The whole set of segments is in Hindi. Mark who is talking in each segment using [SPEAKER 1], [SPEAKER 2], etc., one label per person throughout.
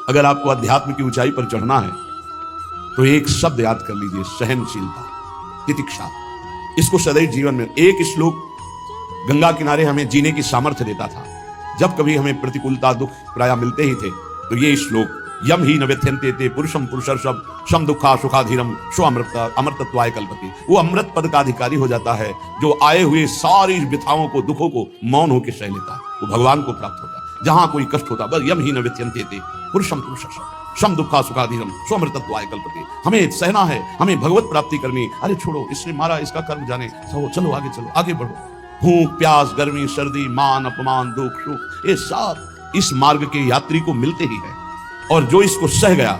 [SPEAKER 1] अगर आपको अध्यात्म की ऊंचाई पर चढ़ना है तो एक शब्द याद कर लीजिए, सहनशीलता, तितिक्षा। इसको सदैव जीवन में, एक श्लोक गंगा किनारे हमें जीने की सामर्थ्य देता था। जब कभी हमें प्रतिकूलता दुख प्राय मिलते ही थे तो ये श्लोक, यम ही न व्यथ्यन्ते ते पुरुषम पुरुषर्षभ शम दुखा सुखाधीरम स्व अमृतत्वाय कल्पते। वो अमृत पद का अधिकारी हो जाता है जो आए हुए सारी व्यथाओं को, दुखों को मौन होकर सह लेता है, वो भगवान को प्राप्त होता है। जहां कोई कष्ट होता, बस यम ही न व्यथ्यन्ते ते पुरुषम पुरुषर्षभ शम दुखा सुखाधीरम स्व अमृतत्वाय कल्पते। हमें सहना है, हमें भगवत प्राप्ति करनी। अरे छोड़ो, इसने मारा, इसका कर्म जाने, चलो आगे, चलो आगे बढ़ो। भूख प्यास गर्मी सर्दी मान अपमान दुख सुख, ये सब इस मार्ग के यात्री को मिलते ही है। और जो इसको सह गया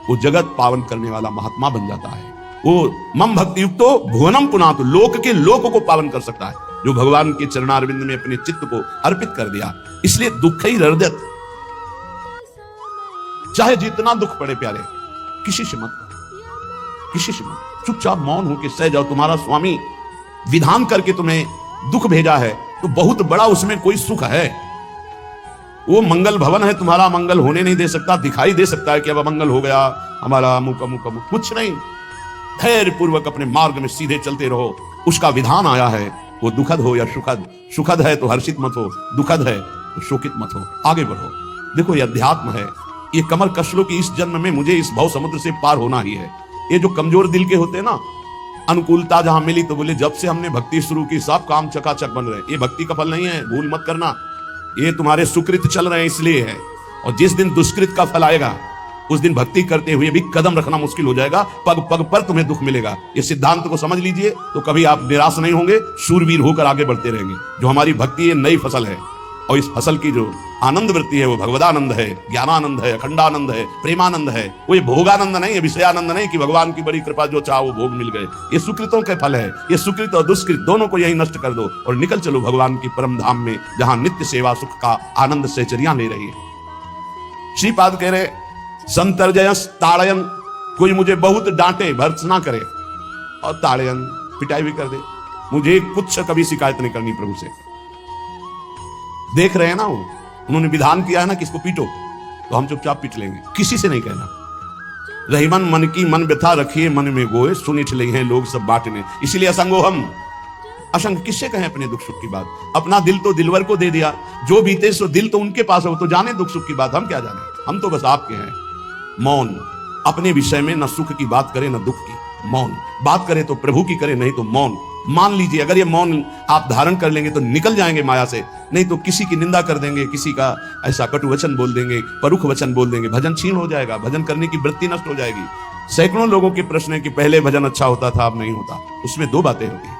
[SPEAKER 1] वो जगत पावन करने वाला महात्मा बन जाता है। वो मम भक्ति युक्तो भुवनम पुनातु, लोक के लोक को पावन कर सकता है जो भगवान के चरणारविंद में अपने चित्त को अर्पित कर दिया। इसलिए दुख ही हृदय, चाहे जितना दुख पड़े प्यारे, किसी से मत, किसी से मत, चुपचाप मौन होकर सह जाओ। तुम्हारा स्वामी विधान करके तुम्हें दुख भेजा है तो बहुत बड़ा उसमें कोई सुख है। वो मंगल भवन है, तुम्हारा मंगल होने नहीं दे सकता। दिखाई दे सकता है कि अब अमंगल हो गया हमारा, अमुक अमुक अमुक, कुछ नहीं। धैर्य पूर्वक अपने मार्ग में सीधे चलते रहो। उसका विधान आया है, वो दुखद हो या सुखद, सुखद है तो हर्षित मत हो, दुखद है तो शोकित मत हो, आगे बढ़ो। देखो ये अध्यात्म है, ये कमर कस लो कि इस जन्म में मुझे इस भव समुद्र से पार होना ही है। ये जो कमजोर दिल के होते हैं ना, अनुकूलता जहां मिली तो बोले जब से हमने भक्ति शुरू की सब काम चकाचक बन रहे। ये भक्ति का फल नहीं है, भूल मत करना। ये तुम्हारे सुकृत चल रहे हैं इसलिए है। और जिस दिन दुष्कृत का फल आएगा उस दिन भक्ति करते हुए भी कदम रखना मुश्किल हो जाएगा, पग पग पर तुम्हें दुख मिलेगा। ये सिद्धांत को समझ लीजिए तो कभी आप निराश नहीं होंगे, शूरवीर होकर आगे बढ़ते रहेंगे। जो हमारी भक्ति ये नई फसल है और इस फसल की जो आनंद वृत्ति है वो भगवदानंद है, ज्ञानानंद है, अखंडानंद है, प्रेमानंद है। वो ये भोगानंद नहीं है, विषयानंद नहीं कि भगवान की बड़ी कृपा जो चाहो वो भोग मिल गए। ये सुकृतों के फल है। ये सुकृत और दुष्कृत दोनों को यही नष्ट कर दो और निकल चलो भगवान की परम धाम में, जहां नित्य सेवा सुख का आनंद से चरियां ले रही है। श्रीपाद कह रहे संतर्जयस ताड़यन, कोई मुझे बहुत डांटे भर्त्सना करे और ताड़यन पिटाई भी कर दे, मुझे कुछ कभी शिकायत नहीं करनी प्रभु से। देख रहे हैं ना, वो उन्होंने विधान किया है ना कि इसको पीटो, तो हम चुपचाप पीट लेंगे, किसी से नहीं कहना। रहीमन मन की मन व्यथा रखिए मन में गोए, सुनी चले हैं लोग सब बांटने। इसलिए असंगो हम, असंग किससे कहें अपने दुख सुख की बात। अपना दिल तो दिलवर को दे दिया, जो बीते सो दिल तो उनके पास हो, तो जाने दुख सुख की बात, हम क्या जाने, हम तो बस आपके हैं। मौन, अपने विषय में न सुख की बात करे न दुख की, मौन बात करे तो प्रभु की करे, नहीं तो मौन। मान लीजिए अगर ये मौन आप धारण कर लेंगे तो निकल जाएंगे माया से, नहीं तो किसी की निंदा कर देंगे, किसी का ऐसा कटु वचन बोल देंगे, परुख वचन बोल देंगे, भजन छीन हो जाएगा, भजन करने की वृत्ति नष्ट हो जाएगी। सैकड़ों लोगों के प्रश्न है कि पहले भजन अच्छा होता था अब नहीं होता। उसमें दो बातें होती है,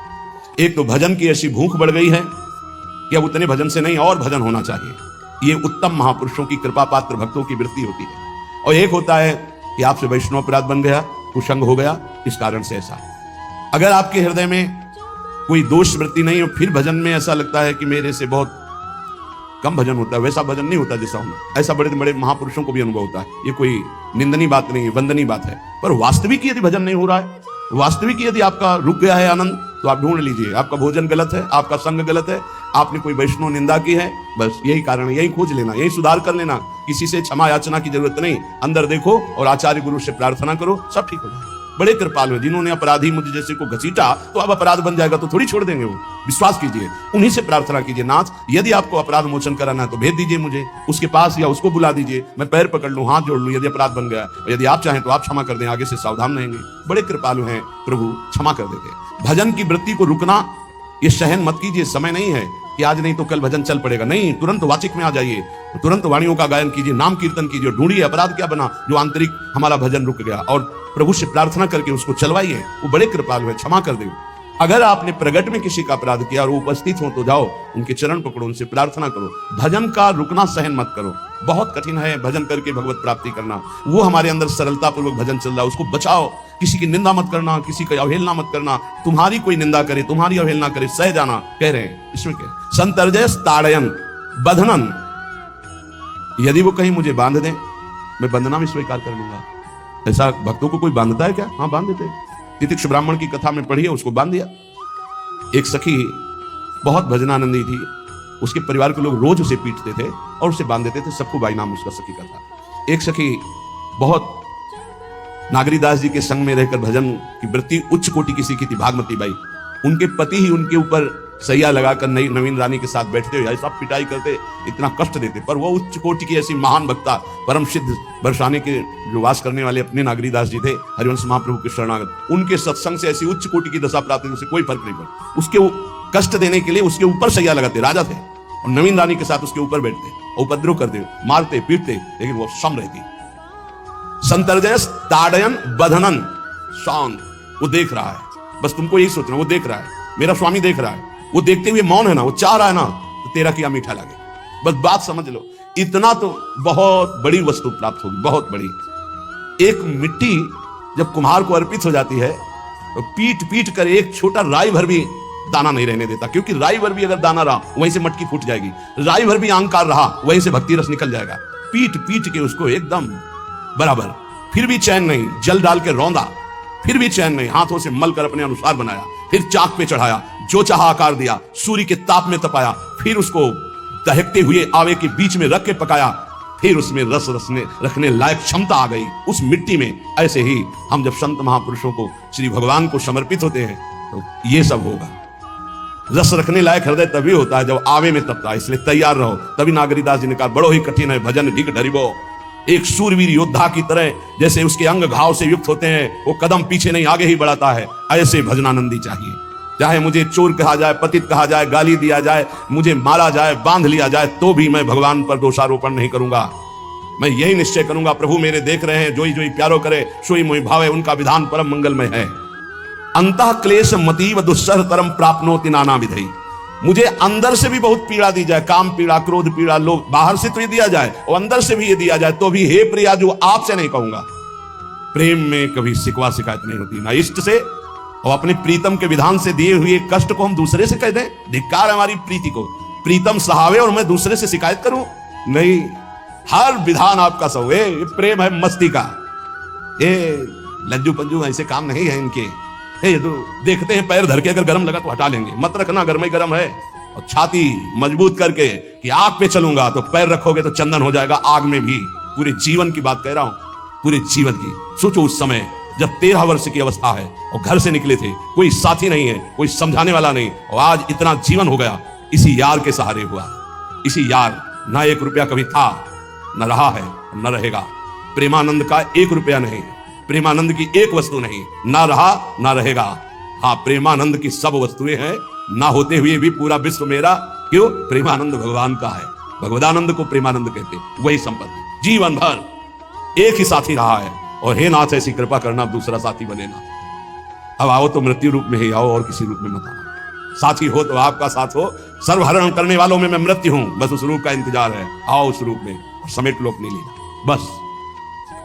[SPEAKER 1] एक तो भजन की ऐसी भूख बढ़ गई है कि अब उतने भजन से नहीं और भजन होना चाहिए। ये उत्तम महापुरुषों की कृपा पात्र भक्तों की वृत्ति होती है। और एक होता है कि आपसे वैष्णव अपराध बन गया, कुसंग हो गया, इस कारण से ऐसा। अगर आपके हृदय में कोई दोष वृत्ति नहीं हो, फिर भजन में ऐसा लगता है कि मेरे से बहुत कम भजन होता है, वैसा भजन नहीं होता जैसा होना। ऐसा बड़े बड़े महापुरुषों को भी अनुभव होता है। ये कोई निंदनीय बात नहीं है, वंदनीय बात है। पर वास्तविक यदि भजन नहीं हो रहा है, वास्तविक यदि आपका रुक गया है आनंद, तो आप ढूंढ लीजिए आपका भोजन गलत है, आपका संग गलत है, आपने कोई वैष्णव निंदा की है, बस यही कारण है। यही खोज लेना, यही सुधार कर लेना। किसी से क्षमा याचना की जरूरत नहीं, अंदर देखो और आचार्य गुरु से प्रार्थना करो, सब ठीक हो जाएगा। बड़े कृपालु हैं, जिन्होंने अपराधी मुझे जैसे को घसीटा तो अब अपराध बन जाएगा तो थोड़ी छोड़ देंगे वो। विश्वास कीजिए, उन्हीं से प्रार्थना कीजिए, नाथ यदि आपको अपराध मोचन कराना है तो भेज दीजिए मुझे उसके पास, या उसको बुला दीजिए, मैं पैर पकड़ लूं, हाथ जोड़ लूं। यदि अपराध बन गया, यदि आप चाहें तो आप क्षमा कर दें, आगे से सावधान रहेंगे। बड़े कृपालु हैं प्रभु, क्षमा कर देते। भजन की वृत्ति को रुकना, ये सहन मत कीजिए। समय नहीं है कि आज नहीं तो कल भजन चल पड़ेगा, नहीं, तुरंत वाचिक में आ जाइए, तुरंत वाणियों का गायन कीजिए, नाम कीर्तन कीजिए, ढूंढिए अपराध क्या बना जो आंतरिक हमारा भजन रुक गया, और प्रभु से प्रार्थना करके उसको चलवाइए। वो बड़े कृपालु है, क्षमा कर देंगे। अगर आपने प्रगट में किसी का अपराध किया और वो उपस्थित हो तो जाओ उनके चरण पकड़ो, उनसे प्रार्थना करो। भजन का रुकना सहन मत करो, बहुत कठिन है भजन करके भगवत प्राप्ति करना। वो हमारे अंदर सरलता पूर्वक भजन चल रहा है, उसको बचाओ। किसी की निंदा मत करना, किसी की अवहेलना मत करना। तुम्हारी कोई निंदा करे, तुम्हारी अवहेलना करे, सह जाना कह रहे हैं। इसमें क्या संतर्जय ताड़यन बंधनन, यदि वो कहीं मुझे बांध दें मैं बंधना भी स्वीकार कर लूंगा। ऐसा भक्तों को कोई बांधता है क्या? हाँ बांध देते। तितिक्ष ब्राह्मण की कथा में पढ़ी है, उसको बांध दिया। एक सखी बहुत भजनानंदी थी, उसके परिवार के लोग रोज उसे पीटते थे और उसे बांध देते थे। सबको बाई नाम उसका सखी का था। एक सखी बहुत नागरीदास जी के संग में रहकर भजन की वृत्ति उच्च कोटि की सीखी थी, भागमती बाई। उनके पति ही उनके ऊपर सैया लगाकर नई नवीन रानी के साथ बैठते हुए ऐसा पिटाई करते, इतना कष्ट देते, पर वो उच्च कोटि की ऐसी महान वक्ता परम सिद्ध बरसाने के जो वास करने वाले अपने नागरीदास जी थे, हरिवंश महाप्रभु के शरणागत, उनके सत्संग से ऐसी उच्च कोटि की दशा प्राप्त हुई, उसे कोई फर्क नहीं पड़ा। उसके वो कष्ट देने के लिए उसके ऊपर सैया लगाते, राजा थे और नवीन रानी के साथ उसके ऊपर बैठते, उपद्रव करते, मारते पीटते, लेकिन वो सम रहती। संतर्जयस ताड़यन बधनन शांत, वो देख रहा है, बस तुमको यही सोचना, वो देख रहा है, मेरा स्वामी देख रहा है, वो देखते हुए मौन है ना, वो चाह रहा है ना, तो तेरा किया मीठा लगे, बस बात समझ लो। इतना तो बहुत बड़ी वस्तु प्राप्त होगी, बहुत बड़ी। एक मिट्टी जब कुम्हार को अर्पित हो जाती है तो पीट पीट कर एक छोटा राई भर भी दाना नहीं रहने देता, क्योंकि राई भर भी अगर दाना रहा वहीं से मटकी फूट जाएगी, राई भर भी अहंकार रहा वहीं से भक्ति रस निकल जाएगा। पीट पीट के उसको एकदम बराबर, फिर भी चैन नहीं, जल डाल के रौंदा, फिर भी चैन नहीं, हाथों से मल कर अपने अनुसार बनाया, फिर चाक पे चढ़ाया, जो चाहा आकार दिया, सूर्य के ताप में तपाया, फिर उसको दहकते हुए आवे के बीच में रख के पकाया, फिर उसमें रस रखने लायक क्षमता आ गई उस मिट्टी में। ऐसे ही हम जब संत महापुरुषों को, श्री भगवान को समर्पित होते हैं तो ये सब होगा। रस रखने लायक हृदय तभी होता है जब आवे में तपता है, इसलिए तैयार रहो। तभी नागरीदास जी ने कहा, बड़ो ही कठिन है भजन ढिक ढरिबो। एक सूरवीर योद्धा की तरह जैसे उसके अंग घाव से युक्त होते हैं, वो कदम पीछे नहीं आगे ही बढ़ाता है, ऐसे भजनानंदी चाहिए। चाहे मुझे चोर कहा जाए, पतित कहा जाए, गाली दिया जाए, मुझे मारा जाए, बांध लिया जाए, तो भी मैं भगवान पर दोषारोपण नहीं करूंगा। मैं यही निश्चय करूंगा, प्रभु मेरे देख रहे हैं, जोई जोई प्यारो करे सोई मोहि भावे, उनका विधान परम मंगलमय है। अंतः क्लेश मतीव दुस्सह तरम प्राप्नोति नाना विधि। मुझे अंदर से भी बहुत पीड़ा दी जाए, काम पीड़ा, क्रोध पीड़ा, लोग बाहर से तो ये दिया जाए और अंदर से भी ये दिया जाए, तो भी हे प्रिया जो आपसे नहीं कहूंगा। प्रेम में कभी शिकवा शिकायत नहीं होती, ना इष्ट से और अपने प्रीतम के विधान से दिए हुए कष्ट को हम दूसरे से कह दें, धिक्कार है हमारी प्रीति को। प्रीतम सहावे और मैं दूसरे से शिकायत करूं? नहीं, हर विधान आपका सहो। ये प्रेम है मस्ती का, ये लज्जू पंजू ऐसे काम नहीं है इनके। ये तो देखते हैं पैर धर के अगर गर्म लगा तो हटा लेंगे, मत रखना गर्म ही गर्म है। और छाती मजबूत करके कि आग पे चलूंगा, तो पैर रखोगे तो चंदन हो जाएगा आग में भी। पूरे जीवन की बात कह रहा हूं, पूरे जीवन की। सोचो उस समय जब 13 वर्ष की अवस्था है और घर से निकले थे, कोई साथी नहीं है, कोई समझाने वाला नहीं, और आज इतना जीवन हो गया इसी यार के सहारे हुआ। इसी यार, ना 1 रुपया कभी था, न रहा है, न रहेगा। प्रेमानंद का 1 रुपया नहीं, प्रेमानंद की एक वस्तु नहीं, ना रहा ना रहेगा। हाँ, प्रेमानंद की सब वस्तुएं हैं, ना होते हुए भी पूरा विश्व मेरा। क्यों? प्रेमानंद भगवान का है, भगवदानंद को प्रेमानंद कहते, वही संपत्ति। जीवन भर एक ही साथी रहा है, और हे नाथ ऐसी कृपा करना अब दूसरा साथी बने ना। अब आओ तो मृत्यु रूप में ही आओ, और किसी रूप में मत आना। साथी हो तो आपका साथ हो, सर्वहरण करने वालों में मैं मृत्यु हूं, बस उस रूप का इंतजार है। आओ उस रूप में, समेट लो अपनी लीला। बस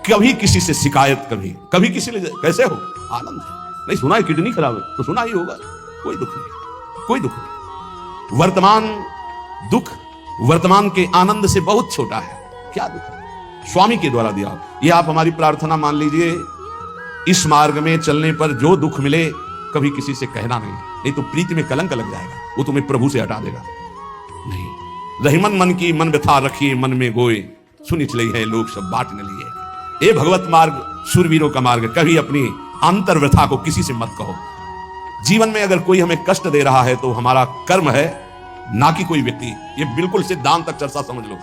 [SPEAKER 1] कभी किसी से शिकायत, कभी किसी ने कैसे हो, आनंद है। नहीं सुना है किडनी खराब है, तो सुना ही होगा, कोई दुख नहीं, कोई दुख नहीं। वर्तमान दुख वर्तमान के आनंद से बहुत छोटा है। क्या दुख है? स्वामी के द्वारा दिया। ये आप हमारी प्रार्थना मान लीजिए, इस मार्ग में चलने पर जो दुख मिले कभी किसी से कहना नहीं तो प्रीति में कलंक लग जाएगा, वो तुम्हें प्रभु से हटा देगा। नहीं, रहीमन मन की मन व्यथा रखिए मन में गोए, सुनी चली है लोग सब बाट न लिए। ये भगवत मार्ग शूरवीरों का मार्ग। कभी अपनी अंतर व्यथा को किसी से मत कहो। जीवन में अगर कोई हमें कष्ट दे रहा है तो हमारा कर्म है, ना कि कोई व्यक्ति। ये बिल्कुल सिद्धांत तक चर्चा समझ लो।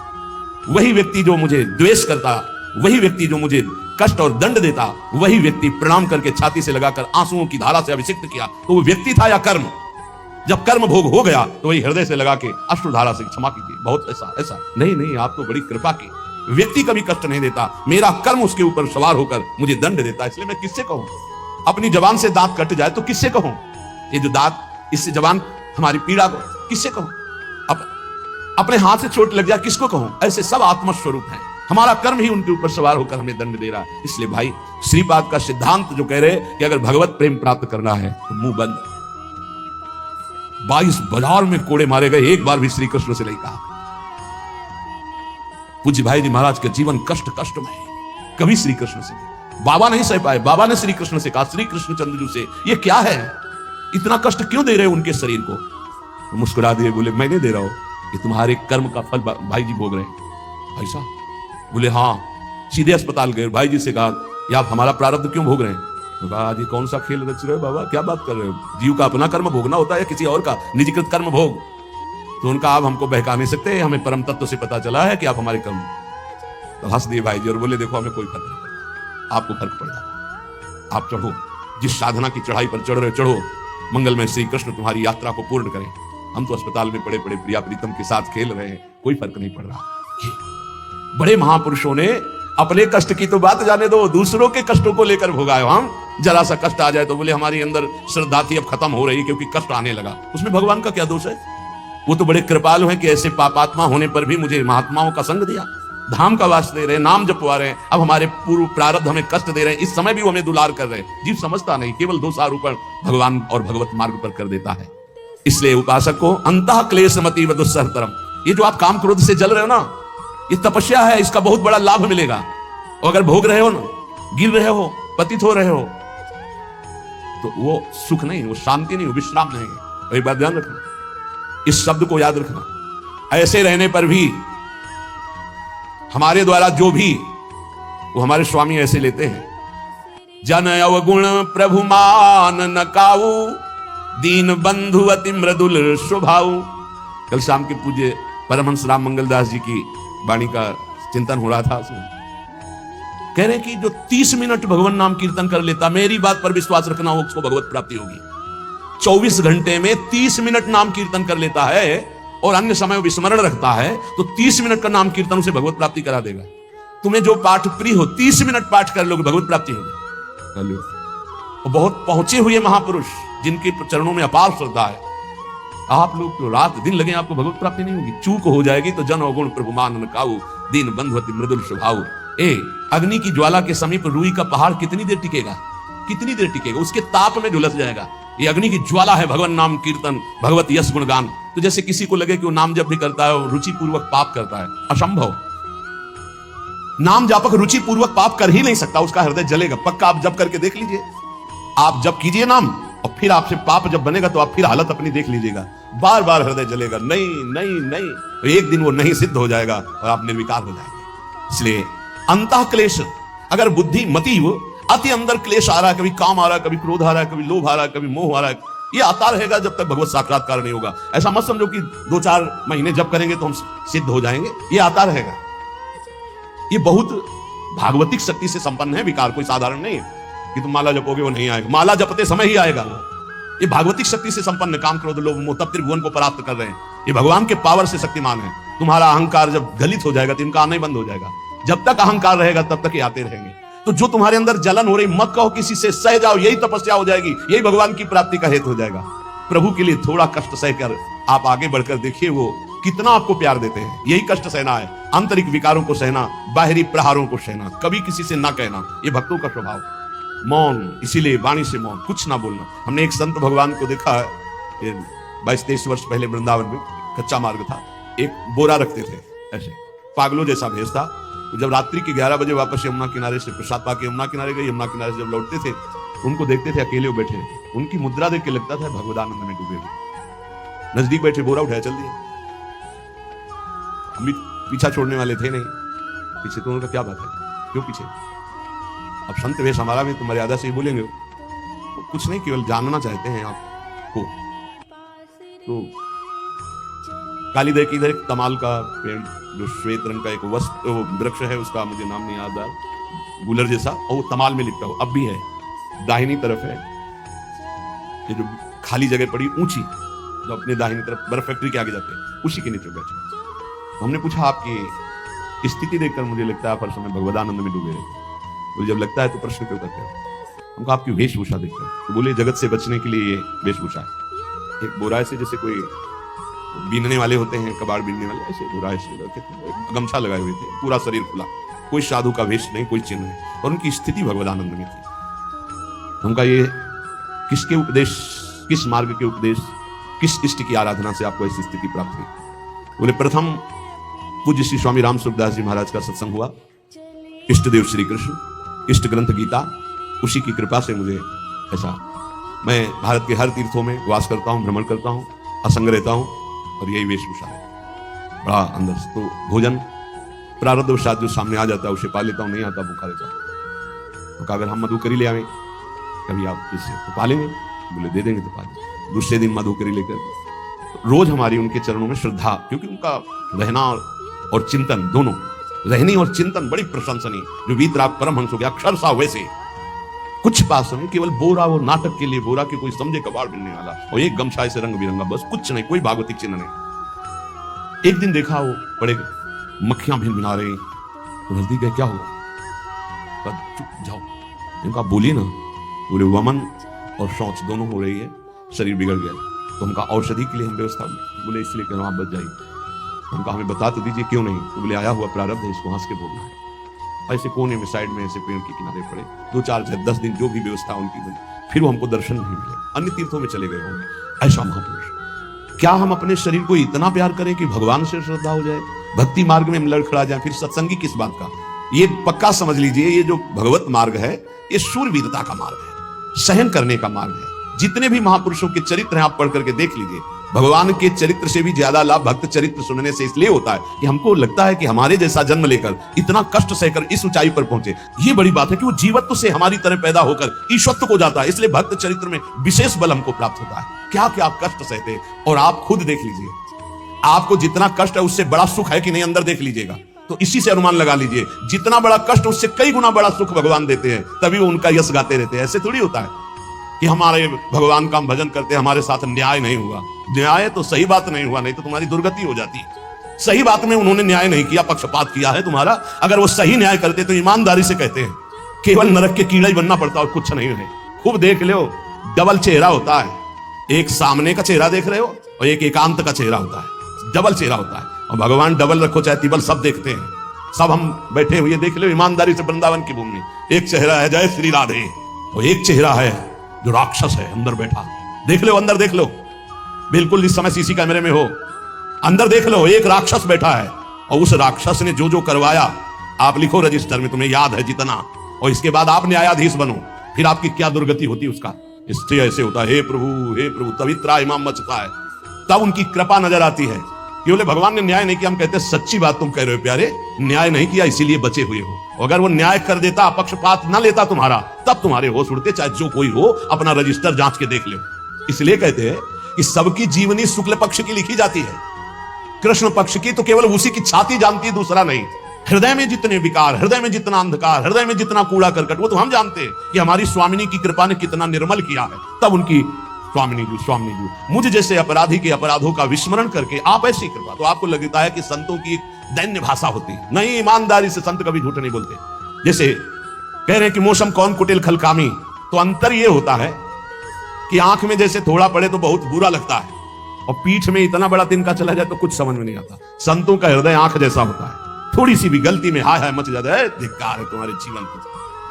[SPEAKER 1] वही व्यक्ति जो मुझे द्वेष करता, वही व्यक्ति जो मुझे कष्ट और दंड देता, वही व्यक्ति प्रणाम करके छाती से लगाकर आंसुओं की धारा से अभिषिक्त किया, तो वो व्यक्ति था या कर्म? जब कर्म भोग हो गया तो वही हृदय से लगा के अश्रुधारा से क्षमा कीजिए, बहुत ऐसा नहीं, आप तो बड़ी कृपा की। व्यक्ति कभी कष्ट नहीं देता, मेरा कर्म उसके ऊपर सवार होकर मुझे दंड देता, इसलिए मैं किससे कहूं? अपनी जबान से दांत कट जाए तो किससे कहूं? ये जो दांत, इससे जबान हमारी पीड़ा को किससे कहूं? अपने हाथ से चोट लग जाए किसको कहूं? ऐसे सब आत्मस्वरूप हैं, हमारा कर्म ही उनके ऊपर सवार होकर हमें दंड दे रहा है। इसलिए भाई, श्रीपाद का सिद्धांत जो कह रहे कि अगर भगवत प्रेम प्राप्त करना है तो मुंह बंद। 22 बाजार में कोड़े मारे गए, एक बार भी श्री कृष्ण से नहीं कहा। पूज्य भाई जी महाराज का जीवन कष्ट में है, कभी श्री कृष्ण से नहीं। बाबा नहीं सह पाए, बाबा ने श्री कृष्ण से कहा, श्री कृष्ण चंद्र से, ये क्या है, इतना कष्ट क्यों दे रहे हो उनके शरीर को? तो मुस्कुरा दिए, बोले मैं नहीं दे रहा हूं, ये तुम्हारे कर्म का फल भाई जी भोग रहे हैं। ऐसा? बोले हाँ, सीधे अस्पताल गए, भाई जी से कहा कि आप हमारा प्रारब्ध क्यों भोग रहे हैं? तो कहा आज ये कौन सा खेल रच रहे हो बाबा, क्या बात कर रहे हो, जीव का अपना कर्म भोगना होता है किसी और का निजीकृत कर्म भोग? तो उनका आप हमको बहका नहीं सकते, हमें परम तत्व से पता चला है कि आप हमारे कर्म। तो हंस दिए भाई जी और बोले देखो हमें कोई फर्क नहीं पड़ता, आपको फर्क पड़ जाता, आप चढ़ो, जिस साधना की चढ़ाई पर चढ़ रहे चढ़ो, मंगलमय श्री कृष्ण तुम्हारी यात्रा को पूर्ण करें। हम तो अस्पताल में पड़े पड़े प्रिया प्रीतम के साथ खेल रहे हैं, कोई फर्क नहीं पड़ रहा। बड़े महापुरुषों ने अपने कष्ट की तो बात जाने दो, दूसरों के कष्टों को लेकर भोगाए। हम जरा सा कष्ट आ जाए तो बोले हमारी अंदर श्रद्धा थी अब खत्म हो रही क्योंकि कष्ट आने लगा। उसमें भगवान का क्या दोष है? वो तो बड़े कृपालु हैं कि ऐसे पापात्मा होने पर भी मुझे महात्माओं का संग दिया, धाम का वास दे रहे, नाम जपवा रहे हैं। अब हमारे पूर्व प्रारब्ध हमें कष्ट दे रहे हैं, इस समय भी वो हमें दुलार कर रहे हैं। जीव समझता नहीं, केवल दोषारोपण भगवान और भगवत मार्ग पर कर देता है। इसलिए उपासक को अंतः क्लेशमति व दुस्सहतरम, ये जो आप काम क्रोध से जल रहे हो ना, ये तपस्या है, इसका बहुत बड़ा लाभ मिलेगा। और अगर भोग रहे हो ना, गिर रहे हो, पतित हो रहे हो, तो वो सुख नहीं, वो शांति नहीं, वो विश्राम नहीं है। एक बात ध्यान रखना, इस शब्द को याद रखना। ऐसे रहने पर भी हमारे द्वारा जो भी, वो हमारे स्वामी ऐसे लेते हैं। जन अवगुण प्रभु मान न काऊ, दीन बंधु अति मृदुल स्वभाव। कल शाम के पूज्य परमहंस राम मंगलदास जी की वाणी का चिंतन हो रहा था, कह रहे कि जो 30 मिनट भगवान नाम कीर्तन कर लेता, मेरी बात पर विश्वास रखना हो, उसको भगवत प्राप्ति होगी। 24 घंटे में 30 मिनट नाम कीर्तन कर लेता है और अन्य समय विस्मरण रखता है, तो 30 मिनट का नाम कीर्तन उसे भगवत प्राप्ति करा देगा। तुम्हें जो पाठ प्रिय हो, 30 मिनट पाठ कर लोगे, भगवत प्राप्ति होगी। और बहुत पहुंचे हुए महापुरुष जिनके चरणों में अपार श्रद्धा है, आप लोग तो रात दिन लगे, आपको भगवत प्राप्ति नहीं होगी। चूक हो जाएगी तो जन अवगुण प्रभु मान न काऊ, दीन बंधु अति मृदुल स्वभाव। अग्नि की ज्वाला के समीप रुई का पहाड़ कितनी देर टिकेगा? कितनी देर टिकेगा? उसके ताप में झुलस जाएगा। ये अग्नि की ज्वाला है भगवान नाम कीर्तन, भगवत यश गुणगान। तो जैसे किसी को लगे कि वो नाम जप भी करता है और रुचि पूर्वक पाप करता है, असंभव। नाम जापक रुचि पूर्वक पाप कर ही नहीं सकता, उसका हृदय जलेगा। पक्का आप जप करके देख लीजिए, आप जप कीजिए नाम और फिर आपसे पाप जब बनेगा तो आप फिर हालत अपनी देख लीजिएगा, बार बार हृदय जलेगा, नहीं नहीं नहीं। तो एक दिन वो नहीं सिद्ध हो जाएगा और आप निर्विकार हो जाएंगे। इसलिए अंतः क्लेश, अगर बुद्धि मतीव अति अंदर क्लेश आ रहा है, कभी काम आ रहा है, कभी क्रोध आ रहा है, कभी लोभ आ रहा है, कभी मोह आ रहा है, ये आता रहेगा जब तक भगवत साक्षात्कार नहीं होगा। ऐसा मत समझो कि 2-4 महीने जब करेंगे तो हम सिद्ध हो जाएंगे, ये आता रहेगा। ये बहुत भागवतिक शक्ति से संपन्न है विकार, कोई साधारण नहीं है कि तुम माला जपोगे वो नहीं आएगा, माला जपते समय ही आएगा। ये भागवतिक शक्ति से संपन्न, काम क्रोध लोभ मोह तब त्रिभुवन को प्राप्त कर रहे हैं। ये भगवान के पावर से शक्तिमान है। तुम्हारा अहंकार जब गलित हो जाएगा तो इनका आना ही बंद हो जाएगा। जब तक अहंकार रहेगा तब तक ये आते रहेंगे। तो जो तुम्हारे अंदर जलन हो रही, मत कहो किसी से, सह जाओ, यही तपस्या हो जाएगी, यही भगवान की प्राप्ति का हेतु हो जाएगा। प्रभु के लिए थोड़ा कष्ट सहकर आप आगे बढ़कर देखिए वो कितना आपको प्यार देते हैं। यही कष्ट सहना है, आंतरिक विकारों को सहना, बाहरी प्रहारों को सहना, कभी किसी से ना कहना, ये भक्तों का स्वभाव। मौन, इसीलिए वाणी से मौन, कुछ ना बोलना। हमने एक संत भगवान को देखा है 22-23 वर्ष पहले वृंदावन में, कच्चा मार्ग था, एक बोरा रखते थे, ऐसे पागलों जैसा भेष था। तो जब रात्रि के 11 बजे वापस यमुना किनारे से प्रसाद पाके यमुना किनारे गए, यमुना किनारे से जब लौटते थे उनको देखते थे अकेले वो बैठे, उनकी मुद्रा देख के लगता था भगवदानंद में डूबे हुए। नजदीक बैठे, बोरा उठाया, चल दिया। हम भी पीछा छोड़ने वाले थे नहीं, पीछे तो उनका क्या बात है, क्यों पीछे? अब संत वेश हमारा भी तो मर्यादा से ही बोलेंगे, तो कुछ नहीं, केवल जानना चाहते हैं आपको। तो कालीदह की इधर एक तमाल का पेड़, जो श्वेत रंग का एक वृक्ष है, उसका मुझे नाम नहीं याद आ, गुलर जैसा, और वो तमाल में लिपटा हुआ अब भी है। दाहिनी तरफ है ये जो खाली जगह पड़ी ऊंची, जो अपने दाहिनी तरफ बर्फ फैक्ट्री के आगे जाते हैं, उसी के नीचे बैठे। हमने पूछा आपकी स्थिति देखकर मुझे लगता है आप हर समय भगवदानंद में डूबे रहते। बोले जब लगता है तो प्रश्न क्यों करते हो? हमको आपकी वेशभूषा देखते हैं। तो बोले जगत से बचने के लिए ये वेशभूषा है। एक बोरा से जैसे कोई बीनने वाले होते हैं, कबाड़ बीनने वाले, ऐसे बोरा रखे थे, गमछा लगाए हुए थे, पूरा शरीर खुला, कोई साधु का वेश नहीं, कोई चिन्ह नहीं, और उनकी स्थिति भगवदानंद में थी। उनका ये किसके उपदेश, किस मार्ग के उपदेश, किस इष्ट की आराधना से आपको ऐसी स्थिति प्राप्त हुई? बोले प्रथम पूज्य श्री स्वामी राम सुखदास जी महाराज का सत्संग हुआ, इष्ट देव श्री कृष्ण, इष्ट ग्रंथ गीता, उसी की कृपा से मुझे ऐसा, मैं भारत के हर तीर्थों में वास करता हूँ, भ्रमण करता हूँ, असंग रहता हूँ, और यही वेशभूषा है बड़ा अंदर से। तो भोजन प्रारब्धवशात जो सामने आ जाता है उसे पा लेता हूँ, नहीं आता भूखा रहता हूँ। तो कहा अगर हम मधुकरी ले आवे कभी आप इससे तो पा लेंगे, बोले दे देंगे तो पा लेंगे। दूसरे दिन मधुकरी लेकर रोज हमारी उनके चरणों में श्रद्धा, क्योंकि उनका रहना और चिंतन दोनों, रहनी और चिंतन बड़ी प्रशंसनीय, जो वीतराग परमहंस हो गया अक्षरशः वैसे कुछ पास में केवल बोरा और नाटक के लिए बोरा के कोई समझे कबाड़ मिलने वाला और एक गमछा से रंग बिरंगा, बस कुछ नहीं, कोई भागवतिक चिन्ह नहीं। एक दिन देखा वो बड़े मक्खियां भिन रही, तो नजदीक गए, क्या हुआ? चुप जाओ, इनका बोलिए ना। बोले वमन और शौच दोनों हो रही है, शरीर बिगड़ गया, तो उनका औषधि के लिए हम व्यवस्था। बोले इसलिए कह रहा हूं आप बच जाइए। उनका हमें बता तो दीजिए क्यों नहीं? तो बोले आया हुआ प्रारब्ध है, इसको हंस के बोलना है। ऐसे कोने में साइड में ऐसे पेड़ के किनारे पड़े 2-4-10 दिन जो भी व्यवस्था उनकी बनी, फिर वो हमको दर्शन नहीं मिले, अन्य तीर्थों में चले गए होंगे। ऐसा महापुरुष, क्या हम अपने शरीर को इतना प्यार करें कि भगवान से श्रद्धा हो जाए, भक्ति मार्ग में हम लड़खड़ा जाए? फिर सत्संगी किस बात का? ये पक्का समझ लीजिए, ये जो भगवत मार्ग है ये शूरवीरता का मार्ग है, सहन करने का मार्ग है। जितने भी महापुरुषों के चरित्र हैं आप पढ़ करके देख लीजिए, भगवान के चरित्र से भी ज्यादा लाभ भक्त चरित्र सुनने से इसलिए होता है कि हमको लगता है कि हमारे जैसा जन्म लेकर इतना कष्ट सहकर इस ऊंचाई पर पहुंचे, ये बड़ी बात है कि वो जीवत्व से हमारी तरह पैदा होकर ईश्वरत्व को जाता है। इसलिए भक्त चरित्र में विशेष बल हमको प्राप्त होता है। क्या क्या कष्ट सहते, और आप खुद देख लीजिए, आपको जितना कष्ट है उससे बड़ा सुख है कि नहीं, अंदर देख लीजिएगा तो इसी से अनुमान लगा लीजिए, जितना बड़ा कष्ट उससे कई गुना बड़ा सुख भगवान देते हैं, तभी वो उनका यश गाते रहते हैं। ऐसे थोड़ी होता है कि हमारे भगवान का हम भजन करते हैं, हमारे साथ न्याय नहीं हुआ। न्याय तो सही बात नहीं हुआ, नहीं तो तुम्हारी दुर्गति हो जाती है। सही बात में उन्होंने न्याय नहीं किया, पक्षपात किया है तुम्हारा। अगर वो सही न्याय करते तो ईमानदारी से कहते हैं, केवल नरक के कीड़ा ही बनना पड़ता और कुछ नहीं है। खूब देख लो, डबल चेहरा होता है, एक सामने का चेहरा देख रहे हो और एक एकांत का चेहरा होता है, डबल चेहरा होता है। और भगवान डबल रखो चाहे तिबल, सब देखते हैं, सब हम बैठे हुए देख लो ईमानदारी से वृंदावन की भूमि। एक चेहरा है जय श्री राधे, और एक चेहरा है जो राक्षस है अंदर बैठा। देख लो, अंदर देख लो, बिल्कुल इस समय सीसी कैमरे में हो, अंदर देख लो, एक राक्षस बैठा है और उस राक्षस ने जो जो करवाया आप लिखो रजिस्टर में, तुम्हें याद है जितना, और इसके बाद आप न्यायाधीश बनो, फिर आपकी क्या दुर्गति होती उसका। इससे ऐसे होता है, हे प्रभु तभी त्राहिमाम मचता है, तब उनकी कृपा नजर आती है कि बोले भगवान ने न्याय नहीं किया। हम कहते सच्ची बात तुम कह रहे हो प्यारे, न्याय नहीं किया इसीलिए बचे हुए हो। अगर वो न्याय कर देता, पक्षपात न लेता तुम्हारा, तब तुम्हारे होश उड़ते, चाहे जो कोई हो, अपना रजिस्टर जांच के देख लो। इसलिए कहते हैं कि सबकी जीवनी शुक्ल पक्ष की लिखी जाती है, कृष्ण पक्ष की तो केवल उसी की छाती जानती है, दूसरा नहीं। हृदय में जितने विकार, हृदय में जितना अंधकार, हृदय में जितना कूड़ा करकट, वो तो हम जानते हैं कि हमारी स्वामिनी की कृपा ने कितना निर्मल किया है। तब उनकी स्वामिनी जी मुझ जैसे अपराधी के अपराधों का विस्मरण करके आप ऐसी कृपा, तो आपको लगता है कि संतों की दैन्य भाषा होती है। नहीं, ईमानदारी से संत कभी झूठ नहीं बोलते। जैसे कह रहे हैं कि मौसम कौन कुटिल खलकामी, तो अंतर ये होता है कि आंख में जैसे थोड़ा पड़े तो बहुत बुरा लगता है, और पीठ में इतना बड़ा तिनका चला जाए तो कुछ समझ में नहीं आता। संतों का हृदय आंख जैसा होता है, थोड़ी सी भी गलती में हाय हाय मच जाता है, धिक्कार है तुम्हारे जीवन को,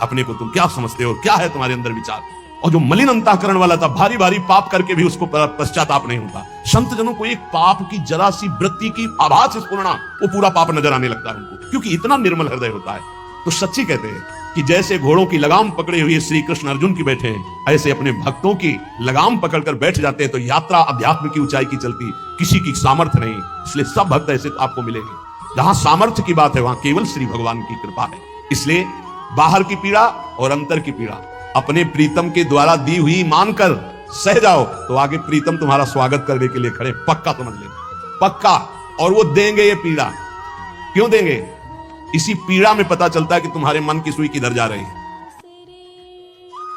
[SPEAKER 1] अपने को तुम क्या समझते हो, क्या है तुम्हारे अंदर विचार। और जो मलिन अंतःकरण वाला था, भारी भारी पाप करके भी उसको पश्चाताप नहीं होता। संत जनों को एक पाप की जरा सी वृत्ति की आभास स्फुरना, वो पूरा पाप नजर आने लगता है उनको, क्योंकि इतना निर्मल हृदय होता है। तो सच्ची कहते हैं कि जैसे घोड़ों की लगाम पकड़े हुए श्री कृष्ण अर्जुन की बैठे हैं, ऐसे अपने भक्तों की लगाम पकड़कर बैठ जाते हैं, तो यात्रा अध्यात्म की ऊंचाई की चलती, किसी की सामर्थ्य नहीं। इसलिए सब भक्त ऐसे आपको मिलेंगे। जहां सामर्थ्य की बात है वहां केवल श्री भगवान की कृपा है। इसलिए बाहर की पीड़ा और अंतर की पीड़ा अपने प्रीतम के द्वारा दी हुई मानकर सह जाओ, तो आगे प्रीतम तुम्हारा स्वागत करने के लिए खड़े, पक्का समझ लेना, पक्का। और वो देंगे ये पीड़ा, क्यों देंगे? इसी पीड़ा में पता चलता है कि तुम्हारे मन की सुई किधर जा रही है।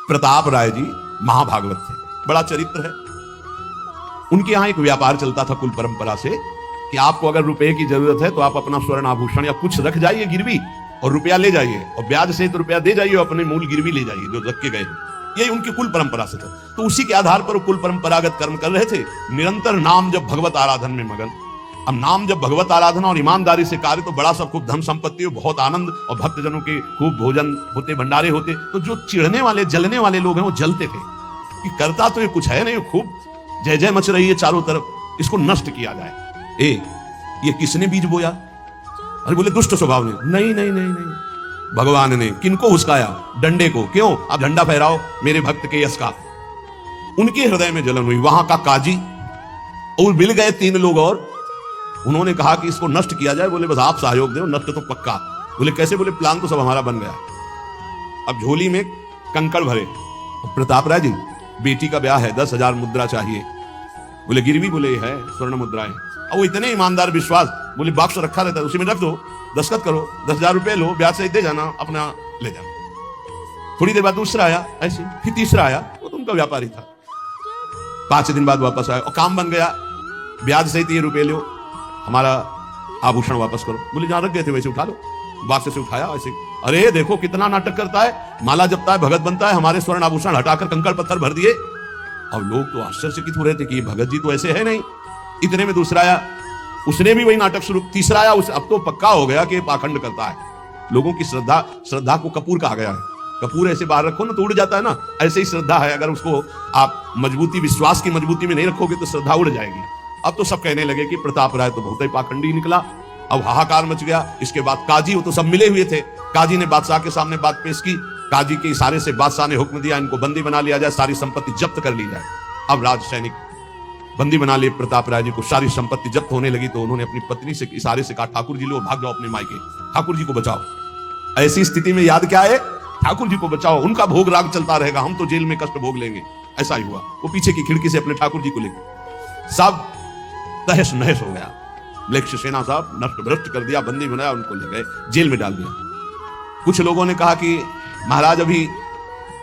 [SPEAKER 1] प्रताप राय जी महाभागवत थे, बड़ा चरित्र है। उनके यहां एक व्यापार चलता था कुल परंपरा से कि आपको अगर रुपए की जरूरत है तो आप अपना स्वर्ण आभूषण या कुछ रख जाइए गिरवी, और रुपया ले जाइए, और ब्याज से तो रुपया दे जाइए, अपने मूल गिरवी ले जाइए जो रख के गए। यही उनकी कुल परंपरा से था। तो उसी के आधार पर वो कुल परंपरागत कर्म कर रहे थे, निरंतर नाम जब भगवत आराधन में मगन। अब नाम जब भगवत आराधना और ईमानदारी से कार्य, तो बड़ा सब खूब धन संपत्ति हो, बहुत आनंद, और भक्तजनों के खूब भोजन होते, भंडारे होते। तो जो चिढ़ने वाले जलने वाले लोग हैं वो जलते थे कि करता तो ये कुछ है नहीं, खूब जय जय मच रही है चारों तरफ, इसको नष्ट किया जाए। ये किसने बीज बोया? अरे बोले दुष्ट स्वभाव ने। नहीं नहीं नहीं नहीं, भगवान ने। किनको हुस्काया? डंडे को। क्यों? आप झंडा फहराओ मेरे भक्त के यश का। उनके हृदय में जलन हुई। वहां का काजी और मिल गए 3 लोग और, उन्होंने कहा कि इसको नष्ट किया जाए। बोले बस आप सहयोग दो, नष्ट तो पक्का। बोले कैसे? बोले प्लान तो सब हमारा बन गया। अब झोली में कंकड़ भरे। प्रताप राय जी, बेटी का ब्याह है, 10,000 मुद्रा चाहिए। बोले गिरवी? बोले है स्वर्ण मुद्राएं। अब वो इतने ईमानदार, विश्वास, बोले बॉक्स रखा रहता है, उसी में रख दो, दस्तखत करो, 10,000 रुपए लो, ब्याह से दे जाना, अपना ले जाना। थोड़ी देर बाद दूसरा आया ऐसे, फिर तीसरा आया, वो तो उनका व्यापारी था। 5 दिन बाद वापस आया और काम बन गया, ब्याज सहित ये रुपए लो, हमारा आभूषण वापस करो। बोले जहां रख गए थे वैसे उठा लो। बॉक्स से उठाया ऐसे, अरे देखो कितना नाटक करता है, माला जपता है, भगत बनता है, हमारे स्वर्ण आभूषण हटाकर कंकड़ पत्थर भर दिए। अब लोग तो आश्चर्यचकित हो रहे थे कि भगत जी तो ऐसे है नहीं। इतने में दूसरा आया, उसने भी वही नाटक शुरू। तीसरा आया, अब तो पक्का हो गया कि पाखंड करता है। लोगों की श्रद्धा को कपूर कहा गया है। कपूर ऐसे बाहर रखो ना तो उड़ जाता है ना, ऐसे ही श्रद्धा है, अगर उसको आप मजबूती, विश्वास की मजबूती में नहीं रखोगे तो श्रद्धा उड़ जाएगी। अब तो सब कहने लगे कि प्रताप राय तो बहुत ही पाखंडी निकला। अब हाहाकार मच गया। इसके बाद काजी, वो तो सब मिले हुए थे, काजी ने बादशाह के सामने बात पेश की। काजी के इशारे से बादशाह ने हुक्म दिया इनको बंदी बना लिया जाए, सारी संपत्ति जब्त कर ली जाए। अब राज सैनिक बंदी बना लिए प्रताप राय जी को। सारी संपत्ति जब्त होने लगी तो उन्होंने अपनी पत्नी से इशारे से कहा, ठाकुर जी लो, भाग जाओ अपने मायके, ठाकुर जी को बचाओ। ऐसी स्थिति में याद क्या है? ठाकुर जी को बचाओ, उनका भोग राग चलता रहेगा, हम तो जेल में कष्ट भोग लेंगे। ऐसा ही हुआ। वो पीछे की खिड़की से अपने ठाकुर जी को लेकर सब तहस नहस हो गया। मलेच्छ सेना साहब नष्ट भ्रष्ट कर दिया, बंदी बनाया, उनको ले गए, जेल में डाल दिया। कुछ लोगों ने कहा कि महाराज अभी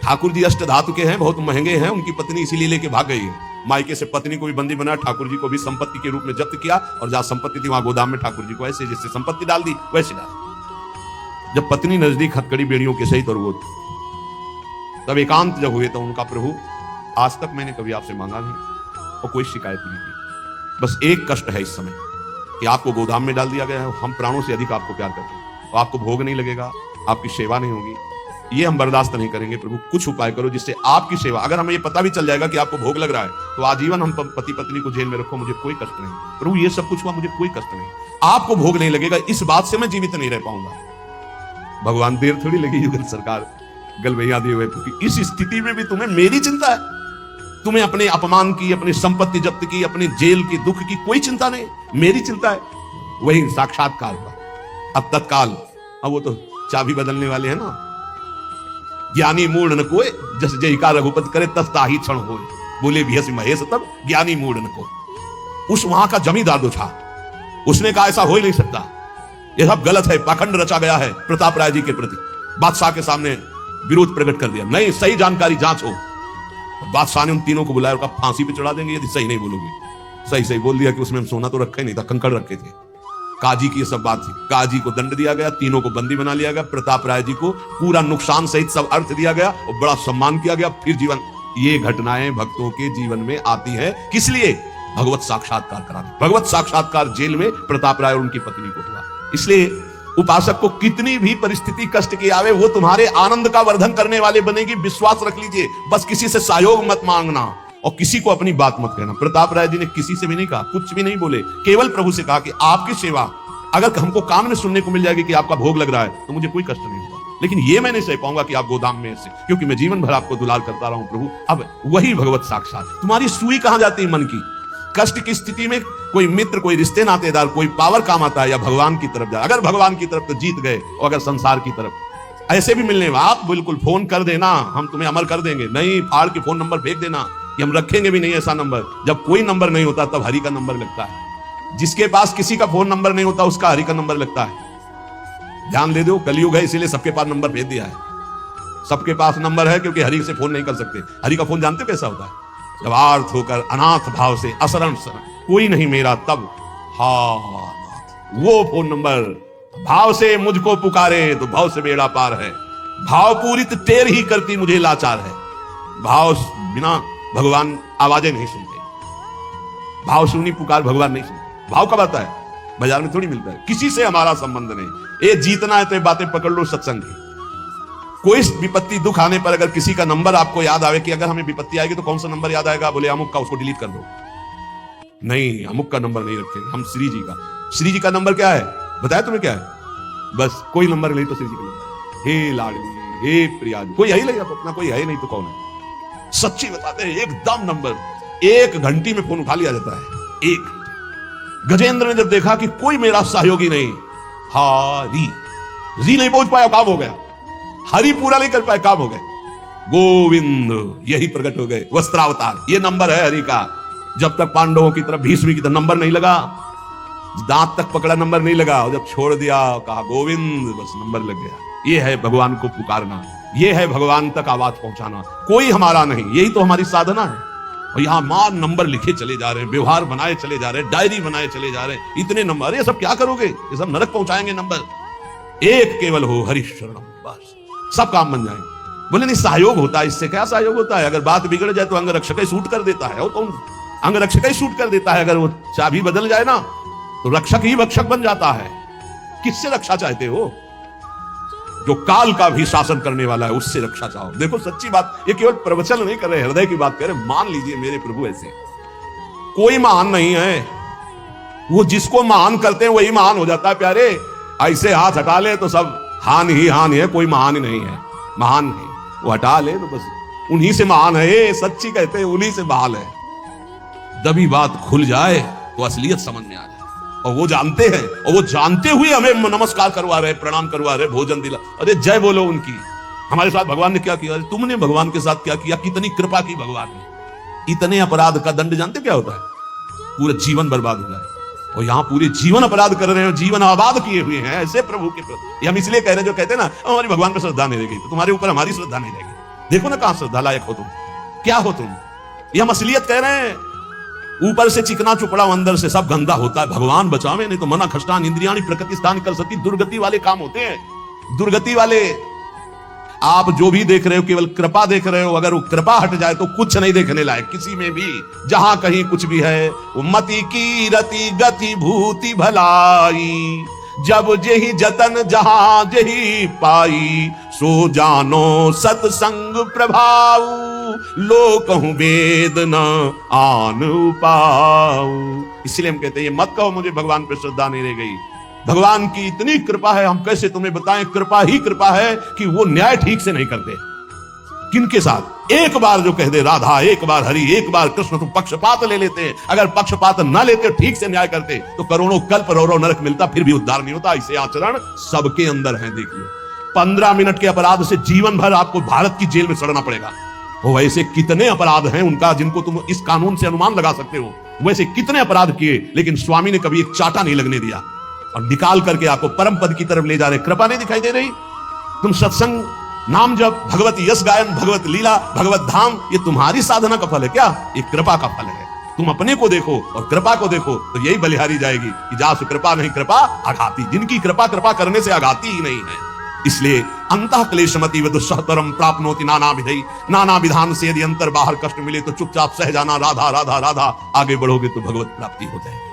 [SPEAKER 1] ठाकुर जी अष्ट धातु के हैं, बहुत महंगे हैं, उनकी पत्नी इसीलिए लेके भाग गई है। मायके से पत्नी को भी बंदी बनाया, ठाकुर जी को भी संपत्ति के रूप में जब्त किया, और जहां संपत्ति थी वहां गोदाम में ठाकुर जी को ऐसे जैसे संपत्ति डाल दी वैसे डाल। जब पत्नी नजदीक हथकड़ी बेड़ियों के सहित और वो तब एकांत जब हुए तो उनका, प्रभु आज तक मैंने कभी आपसे मांगा नहीं और कोई शिकायत नहीं की, बस एक कष्ट है इस समय कि आपको गोदाम में डाल दिया गया है, हम प्राणों से अधिक आपको प्यार करते हैं, तो आपको भोग नहीं लगेगा, आपकी सेवा नहीं होगी, ये हम बर्दाश्त नहीं करेंगे। प्रभु कुछ उपाय करो जिससे आपकी सेवा, अगर हमें ये पता भी चल जाएगा कि आपको भोग लग रहा है तो आजीवन हम पति पत्नी को जेल में रखो, मुझे कोई कष्ट नहीं। प्रभु ये सब कुछ हुआ, मुझे कोई कष्ट नहीं, आपको भोग नहीं लगेगा, इस बात से मैं जीवित नहीं रह पाऊंगा। भगवान देर थोड़ी लगी युगल सरकार गलबैया दिए हुए, क्योंकि इस स्थिति में भी तुम्हें मेरी चिंता है, तुम्हें अपने अपमान की, अपनी संपत्ति जब्त की, अपने जेल की दुख की कोई चिंता नहीं, मेरी चिंता है। वही साक्षात्कार हुआ। अब तत्काल, अब वो तो चाबी बदलने वाले हैं ना, ज्ञानी मूढ़ न कोय जस जय का रघुपति करे तस ताहि क्षण होय, बोले भी महेश तब ज्ञानी मूढ़ न कोय। उस वहां का जमींदार जो था उसने कहा ऐसा हो ही नहीं सकता, यह सब गलत है, पाखंड रचा गया है प्रताप राय जी के प्रति। बादशाह के सामने विरोध प्रकट कर दिया, नहीं सही जानकारी जांच हो। बादशाह ने उन तीनों को बुलाया, उनका फांसी पे चढ़ा देंगे यदि सही नहीं बोलोगे। सही सही बोल दिया कि उसमें हम सोना तो रखा ही नहीं था, कंकड़ रखे थे। काजी की ये सब बात थी। काजी को दंड दिया गया, तीनों को बंदी बना लिया गया, प्रताप राय जी को पूरा नुकसान सहित सब अर्थ दिया गया और बड़ा सम्मान किया गया। फिर जीवन, ये घटनाएं भक्तों के जीवन में आती है, किस लिए? भगवत साक्षात्कार कराने। भगवत साक्षात्कार जेल में प्रताप राय और उनकी पत्नी को हुआ। इसलिए उपासक को कितनी भी परिस्थिति कष्ट की आवे, वो तुम्हारे आनंद का वर्धन करने वाले बनेगी, विश्वास रख लीजिए। बस किसी से सहयोग मत मांगना और किसी को अपनी बात मत कहना। प्रताप राय जी ने किसी से भी नहीं कहा, कुछ भी नहीं बोले, केवल प्रभु से कहा कि आपकी सेवा अगर हमको कान में सुनने को मिल जाएगी कि आपका भोग लग रहा है तो मुझे कोई कष्ट नहीं होगा, लेकिन ये मैं नहीं सह पाऊंगा कि आप गोदाम में से, क्योंकि मैं जीवन भर आपको दुलार करता रहा हूं प्रभु। अब वही भगवत साक्षात। तुम्हारी सुई कहां जाती है मन की? कष्ट की स्थिति में कोई मित्र, कोई रिश्ते नातेदार, कोई पावर काम आता है या भगवान की तरफ जाए? अगर भगवान की तरफ तो जीत गए, और अगर संसार की तरफ ऐसे भी मिलने, आप बिल्कुल फोन कर देना, हम तुम्हें अमर कर देंगे, नहीं फाड़ के फोन नंबर फेंक देना कि हम रखेंगे भी नहीं ऐसा नंबर। जब कोई नंबर नहीं होता तब हरि का नंबर लगता है। जिसके पास किसी का फोन नंबर नहीं होता उसका हरि का नंबर लगता है। ध्यान दे दो, कलयुग है इसीलिए सबके पास नंबर भेज दिया है। सबके पास नंबर है क्योंकि हरि से फोन नहीं कर सकते। हरि का फोन जानते कैसा होता है? जब आर्थ होकर अनाथ भाव से असरण शरण कोई नहीं मेरा तब हा, वो फोन नंबर भाव से मुझको पुकारे तो भाव से बेड़ा पार है। भाव पूरित टेर ही करती मुझे लाचार है। भाव बिना भगवान आवाजें नहीं सुनते, भाव सुनी पुकार भगवान नहीं सुनते। भाव कब आता है? बाजार में थोड़ी मिलता है। किसी से हमारा संबंध नहीं। ये जीतना है तो ये बातें पकड़ लो सत्संग की। कोई विपत्ति दुख आने पर अगर किसी का नंबर आपको याद आवे कि अगर हमें विपत्ति आएगी तो कौन सा नंबर याद आएगा? बोले अमुक का, उसको डिलीट कर दो। नहीं, अमुक का नंबर नहीं रखेंगे हम, श्री जी का। श्री जी का नंबर क्या है बताया तुम्हें? क्या है? बस कोई नंबर नहीं तो श्री जी का नंबर। हे लाडली, हे प्रिया, कोई है ही नहीं अपना, कोई है ही नहीं तो कौन है? सच्ची बताते हैं, एकदम नंबर। एक घंटी में फोन उठा लिया जाता है, एक गजेंद्र ने जब देखा कि कोई मेरा सहयोगी नहीं, हारी री नहीं पहुंच पाया, काम हो गया। हरि पूरा नहीं कर पाए, काम हो गए। गोविंद यही प्रकट हो गए, वस्त्रावतार। ये नंबर है हरि का। जब तक पांडवों की तरफ, भीष्म की तरफ नंबर नहीं लगा, दांत तक पकड़ा, नंबर नहीं लगा, और जब छोड़ दिया, कहा गोविंद, बस नंबर लग गया। ये है भगवान को पुकारना, ये है भगवान तक आवाज पहुंचाना। कोई हमारा नहीं, यही तो हमारी साधना है। और यहां मान नंबर लिखे चले जा रहे हैं, व्यवहार बनाए चले जा रहे हैं, डायरी बनाए चले जा रहे हैं, इतने नंबर। अरे ये सब क्या करोगे, ये सब नरक पहुंचाएंगे नंबर। एक केवल हो हरि शरणम, बस सब काम बन जाएंगे। बोले नहीं, सहयोग होता है, इससे क्या सहयोग होता है? अगर बात बिगड़ जाए तो अंग रक्षक ही शूट कर देता है। और कौन अंग रक्षक ही शूट कर देता है? अगर वो चाबी बदल जाए ना तो रक्षक ही भक्षक बन जाता है। किससे रक्षा चाहते हो? जो काल का भी शासन करने वाला है, उससे रक्षा चाहो। देखो सच्ची बात, ये केवल प्रवचन नहीं कर रहे, हृदय की बात कर रहे। मान लीजिए मेरे प्रभु ऐसे कोई महान नहीं है, वो जिसको महान करते हैं वही महान हो जाता है प्यारे। ऐसे हाथ हटा ले तो सब हान ही हान है, कोई महान ही नहीं है, महान नहीं। वो हटा ले तो बस उन्हीं से महान है, सच्ची कहते हैं उन्हीं से बहाल है। तभी बात खुल जाए तो असलियत समझ में आ जाए। और वो जानते हैं, और वो जानते हुए हमें नमस्कार करवा रहे, प्रणाम करवा रहे, भोजन दिला। अरे जय बोलो उनकी। हमारे साथ भगवान ने क्या किया? अरे तुमने भगवान के साथ क्या किया? कितनी कृपा की भगवान ने। इतने अपराध का दंड जानते क्या होता है? पूरा जीवन बर्बाद हो जाए। और यहाँ पूरे जीवन अपराध कर रहे हो, जीवन आबाद किए हुए हैं ऐसे प्रभु के प्रति। हम इसलिए कह रहे हैं, जो कहते हैं ना हमारी भगवान पर श्रद्धा नहीं रहेगी, तो तुम्हारे ऊपर हमारी श्रद्धा नहीं रहेगी। देखो ना कहां श्रद्धा लायक हो तुम, क्या हो तुम। ये हम असलियत कह रहे हैं। ऊपर से चिकना चुपड़ा, अंदर से सब गंदा होता है। भगवान बचावे, नहीं तो मना खष्टान इंद्रियाणी प्रकृति स्थान कर सकती। दुर्गति वाले काम होते हैं, दुर्गति वाले। आप जो भी देख रहे हो केवल कृपा देख रहे हो। अगर वो कृपा हट जाए तो कुछ नहीं देखने लायक किसी में भी। जहां कहीं कुछ भी है, मति की रति गति भूति भलाई, जब जेहि जतन जहां जेहि पाई, सो जानो सत्संग प्रभाव, लोकहु वेद न आन पाऊ। इसलिए हम कहते हैं ये मत कहो मुझे भगवान पर श्रद्धा नहीं रह गई। भगवान की इतनी कृपा है, हम कैसे तुम्हें बताएं। कृपा ही कृपा है कि वो न्याय ठीक से नहीं करते। किनके साथ? एक बार जो कह दे राधा, एक बार हरि, एक बार कृष्ण, तो पक्षपात ले लेते हैं। अगर पक्षपात न लेते, ठीक से न्याय करते, तो करोड़ों कल्प रो नरक मिलता, फिर भी उद्धार नहीं होता। ऐसे आचरण सबके अंदर है। देख लो, 15 मिनट के अपराध से जीवन भर आपको भारत की जेल में सड़ना पड़ेगा। वो वैसे कितने अपराध हैं उनका, जिनको तुम इस कानून से अनुमान लगा सकते हो। वैसे कितने अपराध किए, लेकिन स्वामी ने कभी एक चाटा नहीं लगने दिया, और निकाल करके आपको परम पद की तरफ ले जा रहे। कृपा नहीं दिखाई दे रही? तुम सत्संग, नाम जप, भगवत यश गायन, भगवत लीला, भगवत धाम, ये तुम्हारी साधना का फल है क्या? ये कृपा का फल है। तुम अपने को देखो और कृपा को देखो, तो यही बलिहारी जाएगी कि जासु कृपा नहीं कृपा आघाती। जिनकी कृपा कृपा करने से आघाती ही नहीं है। इसलिए अंतः क्लेशमति दुस्सहतरम प्राप्नोति नाना विधि। नाना विधान से यदि अंतर बाहर कष्ट मिले तो चुपचाप सह जाना, राधा राधा राधा। आगे बढ़ोगे तो भगवत प्राप्ति हो जाएगी।